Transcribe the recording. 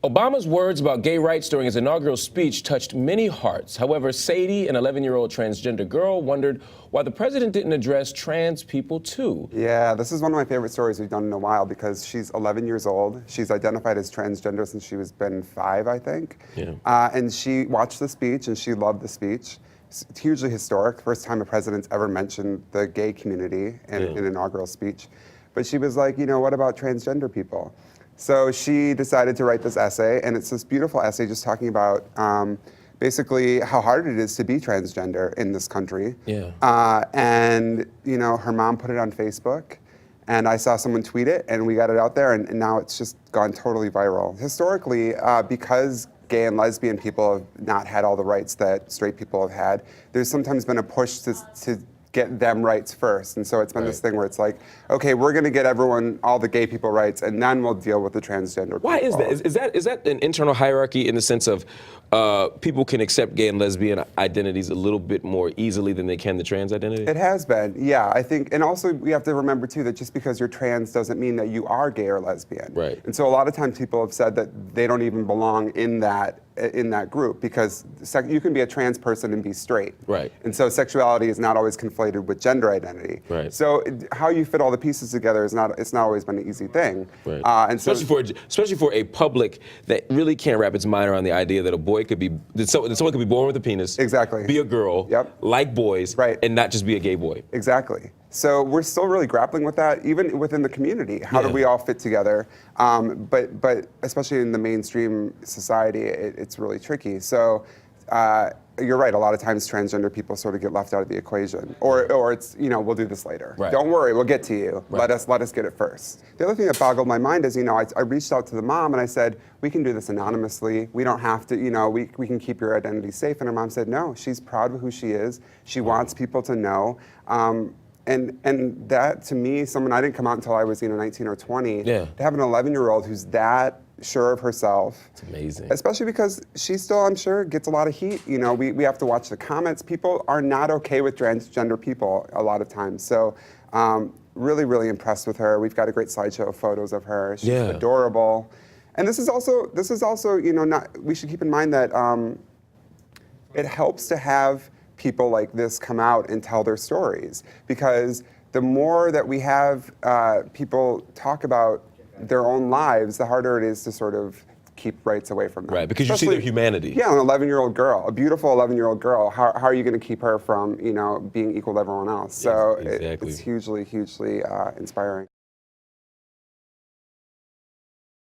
Obama's words about gay rights during his inaugural speech touched many hearts. However, Sadie, an 11-year-old transgender girl, wondered why the president didn't address trans people too. Yeah, this is one of my favorite stories we've done in a while because she's 11 years old. She's identified as transgender since she was been 5, I think. Yeah. And she watched the speech and she loved the speech. It's hugely historic. First time a president's ever mentioned the gay community in an inaugural speech. But she was like, you know, what about transgender people? So she decided to write this essay, and it's this beautiful essay just talking about basically how hard it is to be transgender in this country. Yeah. And you know, her mom put it on Facebook, and I saw someone tweet it, and we got it out there, and now it's just gone totally viral. Historically, because gay and lesbian people have not had all the rights that straight people have had, there's sometimes been a push to get them rights first. And so it's been this thing where it's like, okay, we're gonna get everyone, all the gay people rights, and then we'll deal with the transgender people. Why is that? Is that an internal hierarchy in the sense of people can accept gay and lesbian identities a little bit more easily than they can the trans identity? It has been, yeah, I think, and also we have to remember too that just because you're trans doesn't mean that you are gay or lesbian. Right. And so a lot of times people have said that they don't even belong in that group because you can be a trans person and be straight. Right. And so sexuality is not always conflated with gender identity. Right. So how you fit all the pieces together is not always been an easy thing. Right. And especially for a public that really can't wrap its mind around the idea that a boy could be, that someone could be born with a penis, exactly, be a girl, like boys, right, and not just be a gay boy. Exactly. So we're still really grappling with that, even within the community. How do we all fit together? But especially in the mainstream society, it's really tricky. So you're right. A lot of times transgender people sort of get left out of the equation, or it's, you know, we'll do this later. Right. Don't worry, we'll get to you. Right. Let us get it first. The other thing that boggled my mind is, you know, I reached out to the mom and I said, we can do this anonymously. We don't have to, you know, we can keep your identity safe. And her mom said, no, she's proud of who she is. She wants people to know. And that, to me, I didn't come out until I was, 19 or 20. Yeah. To have an 11-year-old who's that sure of herself. It's amazing. Especially because she still, I'm sure, gets a lot of heat. You know, we have to watch the comments. People are not okay with transgender people a lot of times. So really, really impressed with her. We've got a great slideshow of photos of her. She's adorable. And this is also, you know, we should keep in mind that it helps to have people like this come out and tell their stories, because the more that we have people talk about their own lives, the harder it is to sort of keep rights away from them. Right, because you see their humanity. Yeah, an 11-year-old girl, a beautiful 11-year-old girl. How are you going to keep her from, you know, being equal to everyone else? So exactly. it's hugely, hugely inspiring.